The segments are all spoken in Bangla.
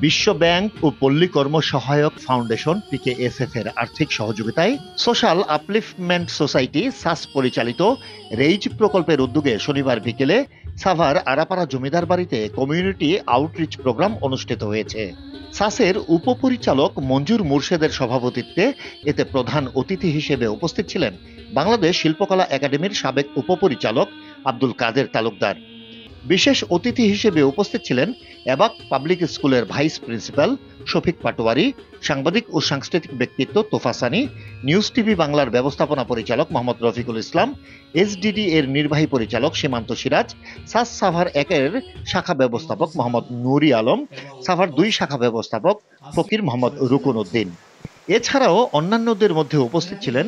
বিশ্ব ব্যাংক ও পল্লী কর্ম সহায়ক ফাউন্ডেশন PKSF এর আর্থিক সহযোগিতায় সোশ্যাল আপলিফটমেন্ট সোসাইটি সাস পরিচালিত রেইজ প্রকল্পের উদ্যোগে শনিবার বিকেলে সাভার আরাপাড়া জমিদার বাড়িতে কমিউনিটি আউটরিচ প্রোগ্রাম অনুষ্ঠিত হয়েছে। সাসের উপপরিচালক মঞ্জুর মুর্শেদের সভাপতিত্বে এতে প্রধান অতিথি হিসেবে উপস্থিত ছিলেন বাংলাদেশ শিল্পকলা একাডেমির সাবেক উপপরিচালক আব্দুল কাদের তালুকদার। বিশেষ অতিথি হিসেবে উপস্থিত ছিলেন এবাক পাবলিক স্কুলের ভাইস প্রিন্সিপাল শফিক পাটোয়ারি, সাংবাদিক ও সাংস্কৃতিক ব্যক্তিত্ব তোফা সানি, নিউজ টিভি বাংলার ব্যবস্থাপনা পরিচালক মোহাম্মদ রফিকুল ইসলাম, SDD এর নির্বাহী পরিচালক সীমান্ত সিরাজ, সাস সাভার 1 এর শাখা ব্যবস্থাপক মোহাম্মদ নুরি আলম, সাভার 2 শাখা ব্যবস্থাপক ফকির মোহাম্মদ রুকুন উদ্দিন। এছাড়াও অন্যান্যদের মধ্যে উপস্থিত ছিলেন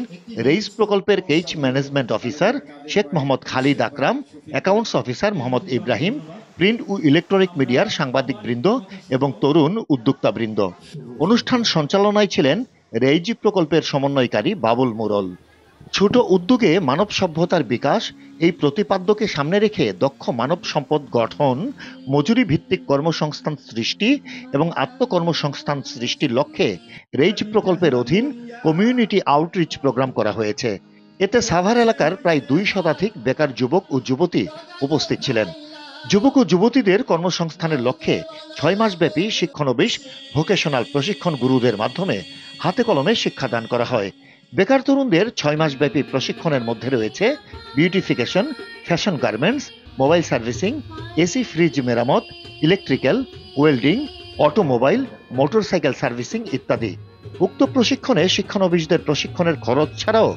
রেইজ প্রকল্পের case management officer Sheikh Mohammad Khalid Akram, accounts officer Mohammad Ibrahim, print ও ইলেকট্রনিক মিডিয়ার সাংবাদিক বৃন্দ এবং তরুণ উদ্যোক্তা বৃন্দ। অনুষ্ঠান সঞ্চালনায় ছিলেন রেইজ প্রকল্পের সমন্বয়কারী বাবুল মুরল। ছোট উদ্যোগে মানব সভ্যতার বিকাশ এই প্রতিপাদ্যকে সামনে রেখে দক্ষ মানব সম্পদ গঠন, মজুরি ভিত্তিক কর্মসংস্থান সৃষ্টি এবং আত্মকর্মসংস্থান সৃষ্টির লক্ষ্যে রেইজ প্রকল্পের অধীন কমিউনিটি আউটরিচ প্রোগ্রাম করা হয়েছে। এতে সাভার এলাকার প্রায় 2 শতাধিক বেকার যুবক ও যুবতী উপস্থিত ছিলেন। যুবক ও যুবতীদের কর্মসংস্থানের লক্ষ্যে 6 মাসব্যাপী শিক্ষানবিশ ভোকেশনাল প্রশিক্ষণ গুরুদের মাধ্যমে হাতে কলমে শিক্ষাদান করা হয়। বেকার তরুণদের 6 মাসব্যাপী প্রশিক্ষণের মধ্যে রয়েছে beautification, fashion garments, mobile servicing, AC fridge মেরামত, electrical, welding, automobile, motorcycle servicing ইত্যাদি। উক্ত প্রশিক্ষণে শিক্ষানবিশদের প্রশিক্ষণের খরচ ছাড়াও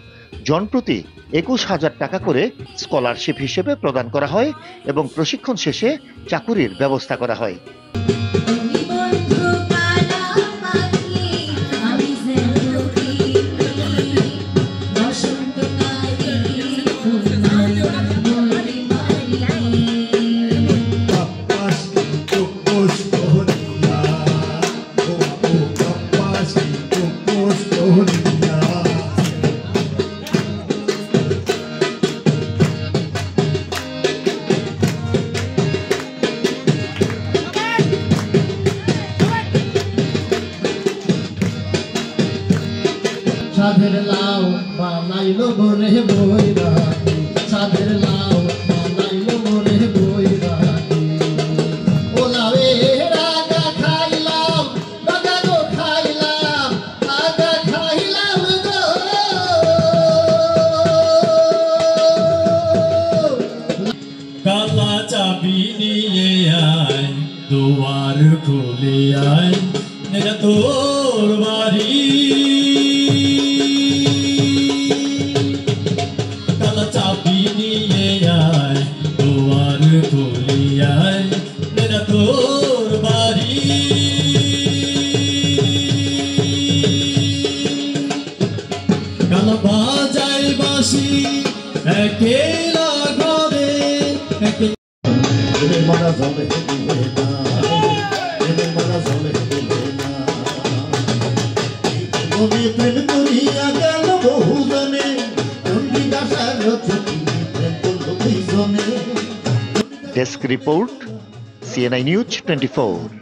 জনপ্রতি 21,000 টাকা করে স্কলারশিপ হিসেবে প্রদান করা হয় এবং প্রশিক্ষণ শেষে চাকুরির ব্যবস্থা করা হয়। সাধের লাউ বানাইলো বরে বইরানি, সাধের লাউ বানাইলো বরে বইরানি। ও লাউয়ের আগা খাইলাম, আগা গো খাইলাম, আগা খাইলাম গো। কালা চাবি নিয়ে আয়, দুয়ার খুলে আয়, এটা তোর বাড়ি। বাজাই বাসি একেলা ঘরে মারা যাবে প্রেম করিয়া গেল বহুজনে, ডেস্ক রিপোর্ট, CNI নিউজ 24।